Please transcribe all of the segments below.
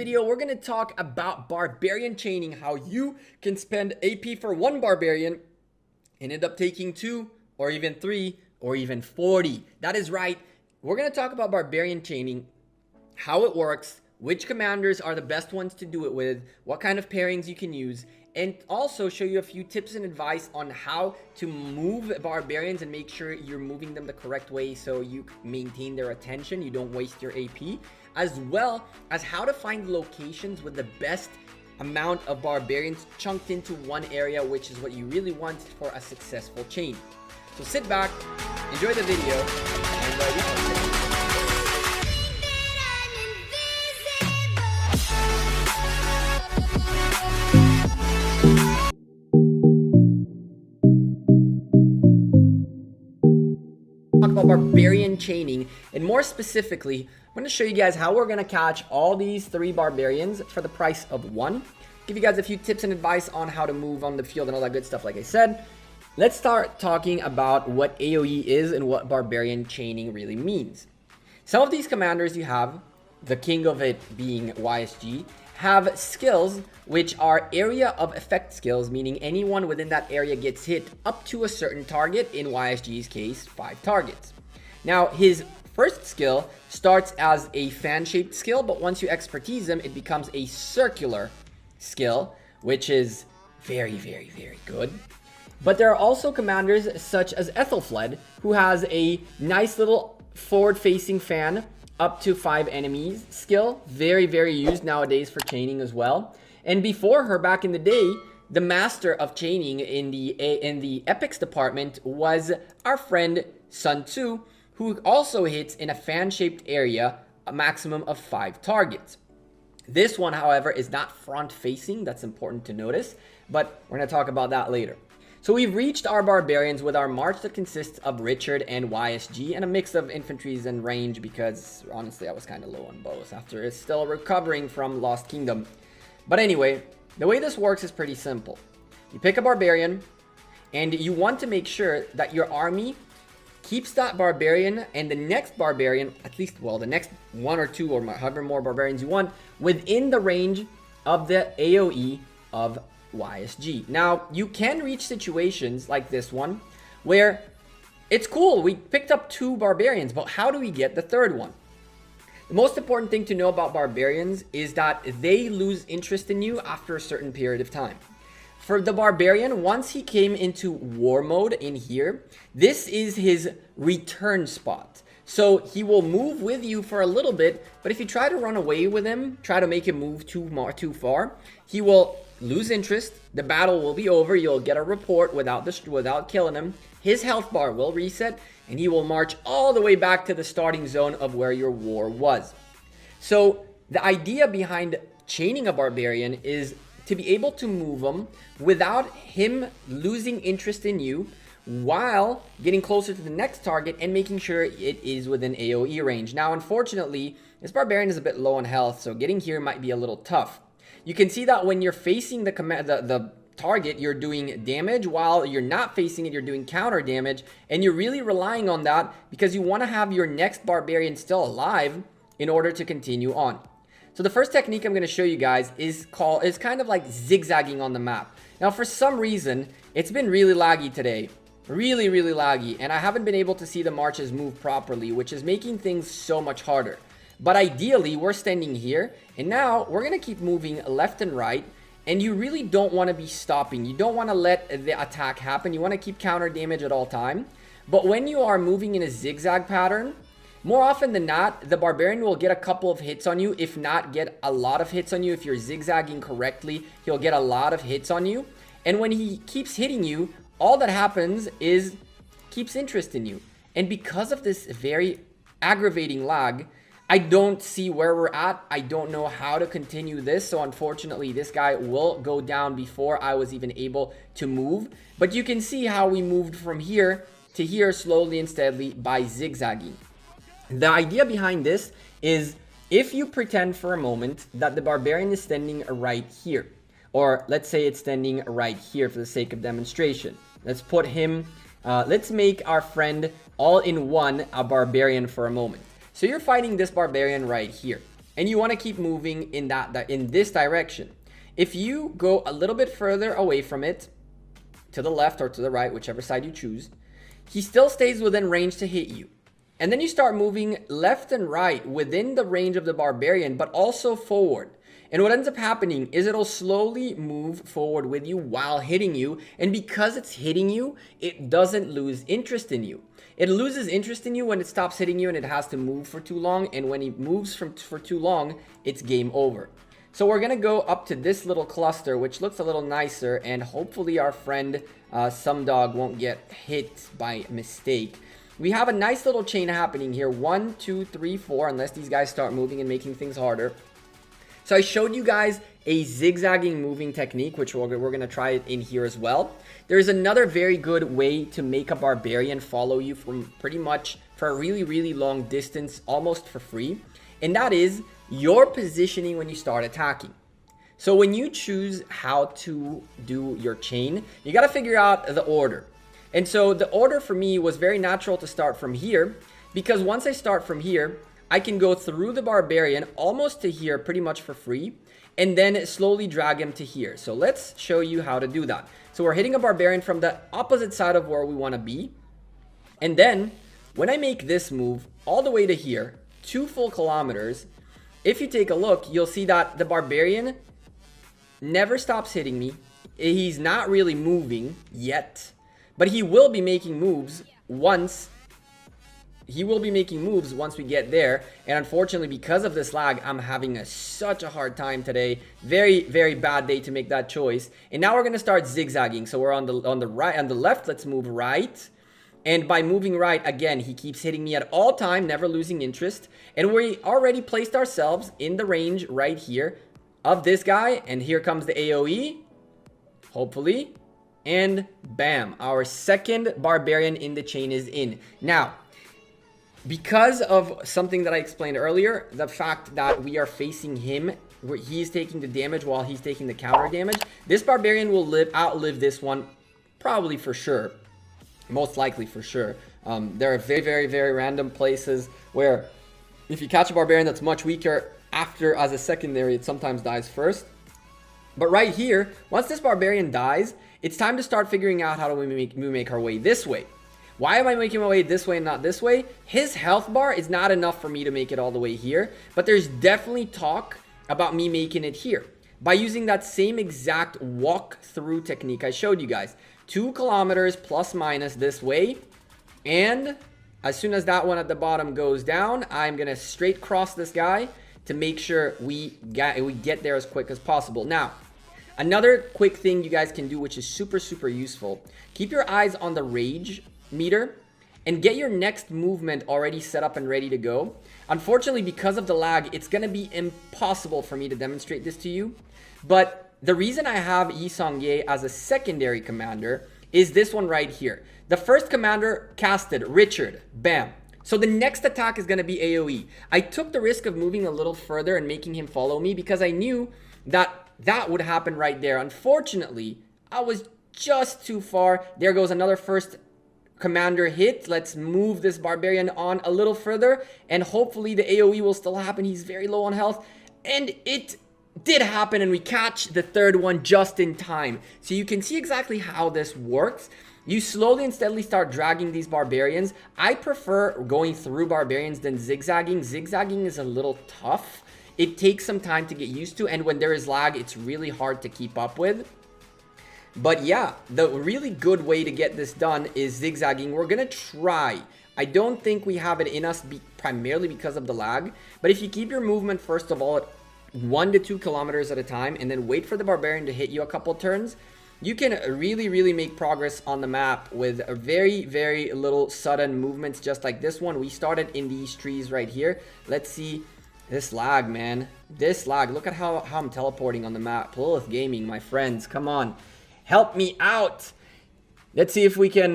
video, we're going to talk about barbarian chaining, how you can spend AP for one barbarian and end up taking 2 or even 3 or even 40. That is right. We're going to talk about barbarian chaining, how it works, which commanders are the best ones to do it with, what kind of pairings you can use, and also show you a few tips and advice on how to move barbarians and make sure you're moving them the correct way so you maintain their attention, you don't waste your AP, as well as how to find locations with the best amount of barbarians chunked into one area, which is what you really want for a successful chain. So sit back, enjoy the video, and we continue. Talk about barbarian chaining, and more specifically, I'm going to show you guys how we're going to catch all these 3 barbarians for the price of 1. Give you guys a few tips and advice on how to move on the field and all that good stuff like I said. Let's start talking about what AoE is and what barbarian chaining really means. Some of these commanders you have, the king of it being YSG, have skills which are area of effect skills, meaning anyone within that area gets hit up to a certain target, in YSG's case 5 targets. Now his first skill starts as a fan-shaped skill, but once you expertise him, it becomes a circular skill, which is very, very, very good. But there are also commanders such as Ethelfled, who has a nice little forward-facing fan up to 5 enemies skill, very, very used nowadays for chaining as well. And before her, back in the day, the master of chaining in the epics department was our friend Sun Tzu, who also hits in a fan-shaped area a maximum of 5 targets. This one, however, is not front-facing. That's important to notice, but we're going to talk about that later. So we've reached our barbarians with our march that consists of Richard and YSG and a mix of infantries and range, because honestly I was kind of low on both after it's still recovering from Lost Kingdom. But anyway, the way this works is pretty simple. You pick a barbarian and you want to make sure that your army keeps that barbarian and the next barbarian, at least, well, the next 1 or 2 or however more barbarians you want, within the range of the AoE of YSG. Now, you can reach situations like this one where it's cool, we picked up 2 barbarians, but how do we get the 3rd one? The most important thing to know about barbarians is that they lose interest in you after a certain period of time. For the barbarian, once he came into war mode in here, this is his return spot. So he will move with you for a little bit, but if you try to run away with him, try to make him move too far, he will lose interest, the battle will be over, you'll get a report without killing him, his health bar will reset, and he will march all the way back to the starting zone of where your war was. So the idea behind chaining a barbarian is to be able to move him without him losing interest in you, while getting closer to the next target and making sure it is within AoE range. Now, unfortunately, this barbarian is a bit low on health, so getting here might be a little tough. You can see that when you're facing the target, you're doing damage, while you're not facing it, you're doing counter damage, and you're really relying on that because you want to have your next barbarian still alive in order to continue on. So the first technique I'm going to show you guys is kind of like zigzagging on the map. Now, for some reason, it's been really laggy today. Really, really laggy, and I haven't been able to see the marches move properly, which is making things so much harder. But ideally, we're standing here, and now we're going to keep moving left and right, and you really don't want to be stopping. You don't want to let the attack happen. You want to keep counter damage at all time. But when you are moving in a zigzag pattern, more often than not, the barbarian will get a couple of hits on you, if not get a lot of hits on you. If you're zigzagging correctly, he'll get a lot of hits on you. And when he keeps hitting you, all that happens is keeps interest in you. And because of this very aggravating lag, I don't see where we're at. I don't know how to continue this. So unfortunately, this guy will go down before I was even able to move. But you can see how we moved from here to here slowly and steadily by zigzagging. The idea behind this is, if you pretend for a moment that the barbarian is standing right here, or let's say it's standing right here for the sake of demonstration. Let's put him, let's make our friend all in one a barbarian for a moment. So you're fighting this barbarian right here. and you want to keep moving in in this direction. If you go a little bit further away from it, to the left or to the right, whichever side you choose, he still stays within range to hit you. And then you start moving left and right within the range of the barbarian, but also forward. And what ends up happening is it'll slowly move forward with you while hitting you. And because it's hitting you, it doesn't lose interest in you. It loses interest in you when it stops hitting you and it has to move for too long. And when he moves for too long, it's game over. So we're going to go up to this little cluster, which looks a little nicer. And hopefully our friend, Some Dog, won't get hit by mistake. We have a nice little chain happening here. 1, 2, 3, 4, unless these guys start moving and making things harder. So I showed you guys a zigzagging moving technique, which we're going to try it in here as well. There's another very good way to make a barbarian follow you from pretty much for a really, really long distance, almost for free. And that is your positioning when you start attacking. So when you choose how to do your chain, you got to figure out the order. And so the order for me was very natural to start from here, because once I start from here, I can go through the barbarian almost to here pretty much for free, and then slowly drag him to here. So let's show you how to do that. So we're hitting a barbarian from the opposite side of where we want to be. And then when I make this move all the way to here, 2 full kilometers, if you take a look, you'll see that the barbarian never stops hitting me. He's not really moving yet. But he will be making moves once we get there. And unfortunately, because of this lag, I'm having such a hard time today. Very, very bad day to make that choice. And now we're going to start zigzagging. So we're on the left. Let's move right. And by moving right, again, he keeps hitting me at all time, never losing interest. And we already placed ourselves in the range right here of this guy. And here comes the AoE. Hopefully. And bam, our second barbarian in the chain is in. Now, because of something that I explained earlier, the fact that we are facing him, where he's taking the damage while he's taking the counter damage, this barbarian will outlive this one, probably for sure. Most likely for sure. There are very, very, very random places where if you catch a barbarian that's much weaker after as a secondary, it sometimes dies first. But right here, once this barbarian dies, it's time to start figuring out how do we make our way this way. Why am I making my way this way and not this way? His health bar is not enough for me to make it all the way here, but there's definitely talk about me making it here by using that same exact walk-through technique I showed you guys. 2 kilometers plus minus this way, and as soon as that one at the bottom goes down, I'm gonna straight cross this guy to make sure we get there as quick as possible. Now, another quick thing you guys can do, which is super, super useful. Keep your eyes on the rage meter and get your next movement already set up and ready to go. Unfortunately, because of the lag, it's going to be impossible for me to demonstrate this to you. But the reason I have Yi Song-ye as a secondary commander is this one right here. The first commander casted, Richard, bam. So the next attack is going to be AoE. I took the risk of moving a little further and making him follow me because I knew that that would happen right there. Unfortunately, I was just too far. There goes another first commander hit. Let's move this barbarian on a little further, and hopefully the AoE will still happen. He's very low on health, and it did happen, and we catch the third one just in time. So you can see exactly how this works. You slowly and steadily start dragging these barbarians. I prefer going through barbarians than zigzagging. Zigzagging is a little tough. It takes some time to get used to, and when there is lag, it's really hard to keep up with. But yeah, the really good way to get this done is zigzagging. We're gonna try. I don't think we have it in us primarily because of the lag, but if you keep your movement first of all at 1 to 2 kilometers at a time and then wait for the barbarian to hit you a couple turns, you can really, really make progress on the map with a very, very little sudden movements just like this one. We started in these trees right here. Let's see this lag, man. This lag. Look at how I'm teleporting on the map. Lilith Gaming, my friends, come on. Help me out. Let's see if we can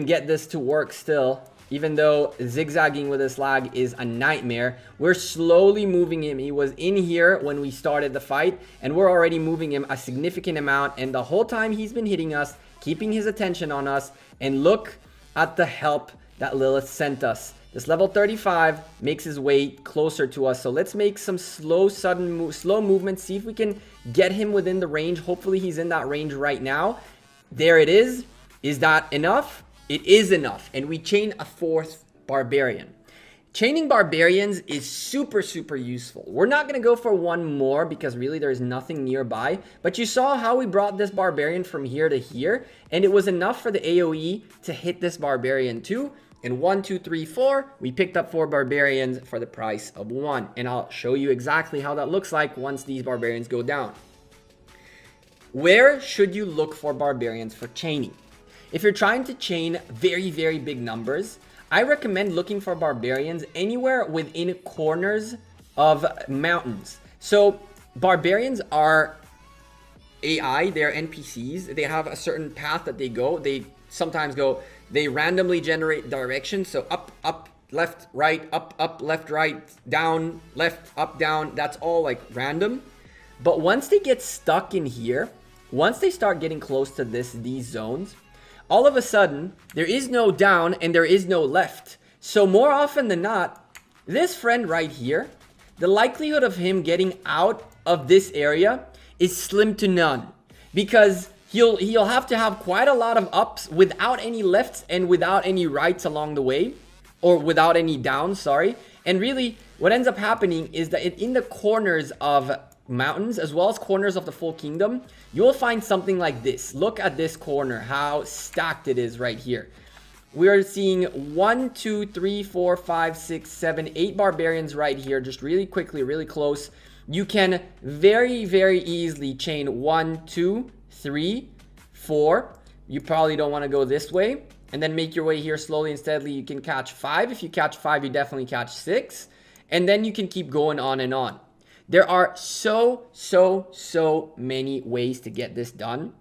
get this to work still. Even though zigzagging with this lag is a nightmare, we're slowly moving him. He was in here when we started the fight, and we're already moving him a significant amount. And the whole time he's been hitting us, keeping his attention on us. And look at the help that Lilith sent us. This level 35 makes his way closer to us. So let's make some slow movement. See if we can get him within the range. Hopefully he's in that range right now. There it is. Is that enough? It is enough. And we chain a 4th barbarian. Chaining barbarians is super, super useful. We're not going to go for one more because really there's nothing nearby. But you saw how we brought this barbarian from here to here. And it was enough for the AoE to hit this barbarian too. And 1, 2, 3, 4, we picked up 4 barbarians for the price of 1. And I'll show you exactly how that looks like once these barbarians go down. Where should you look for barbarians for chaining? If you're trying to chain very, very big numbers, I recommend looking for barbarians anywhere within corners of mountains. So barbarians are AI, they're NPCs. They have a certain path that they go. They sometimes go, they randomly generate directions. So up, up, left, right, up, left, right, down, left, up, down. That's all like random. But once they get stuck in here, once they start getting close to these zones, all of a sudden, there is no down and there is no left. So more often than not, this friend right here, the likelihood of him getting out of this area is slim to none. Because he'll have to have quite a lot of ups without any lefts and without any rights along the way. Or without any downs, sorry. And really, what ends up happening is that in the corners of mountains as well as corners of the full kingdom, you will find something like this. Look at this corner, how stacked it is right here. We are seeing 1, 2, 3, 4, 5, 6, 7, 8 barbarians right here, just really quickly, really close. You can very, very easily chain 1, 2, 3, 4. You probably don't want to go this way. And then make your way here slowly and steadily. You can catch 5. If you catch 5, you definitely catch 6. And then you can keep going on and on. There are so many ways to get this done.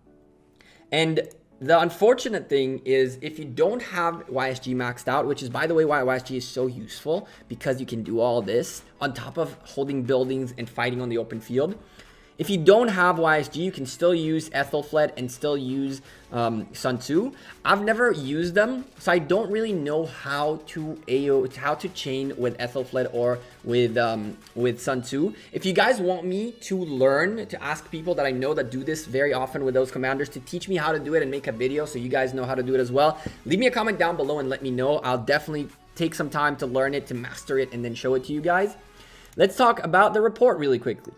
And the unfortunate thing is if you don't have YSG maxed out, which is by the way why YSG is so useful, because you can do all this on top of holding buildings and fighting on the open field. If you don't have YSG, you can still use Ethelflaed and still use Sun Tzu. I've never used them, so I don't really know how to chain with Ethelflaed or with Sun Tzu. If you guys want me to learn, to ask people that I know that do this very often with those commanders to teach me how to do it and make a video so you guys know how to do it as well, leave me a comment down below and let me know. I'll definitely take some time to learn it, to master it, and then show it to you guys. Let's talk about the report really quickly.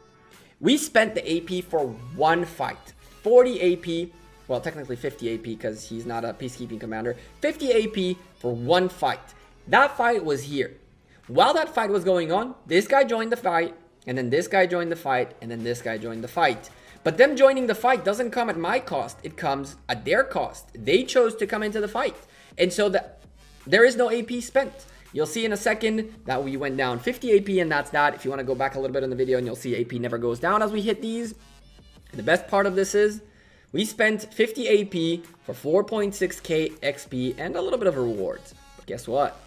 We spent the AP for one fight. 40 AP, well, technically 50 AP because he's not a peacekeeping commander. 50 AP for one fight. That fight was here. While that fight was going on, this guy joined the fight, and then this guy joined the fight, and then this guy joined the fight. But them joining the fight doesn't come at my cost. It comes at their cost. They chose to come into the fight. And so there is no AP spent. You'll see in a second that we went down 50 AP, and that's that. If you want to go back a little bit in the video, and you'll see AP never goes down as we hit these. And the best part of this is we spent 50 AP for 4.6k XP and a little bit of rewards. But guess what?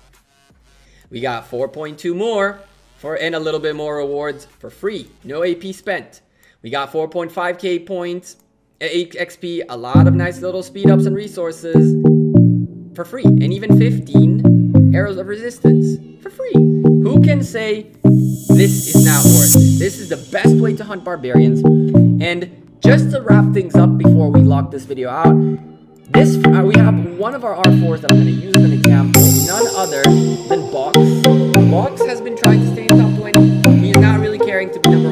We got 4.2 more and a little bit more rewards for free. No AP spent. We got 4.5k points, XP, a lot of nice little speed ups and resources for free, and even 15 arrows of resistance for free. Who can say this is not worth it? This is the best way to hunt barbarians. And just to wrap things up before we lock this video out, we have one of our R4s that I'm going to use as an example, none other than Box. Box has been trying to stay in top 20. He's not really caring to be number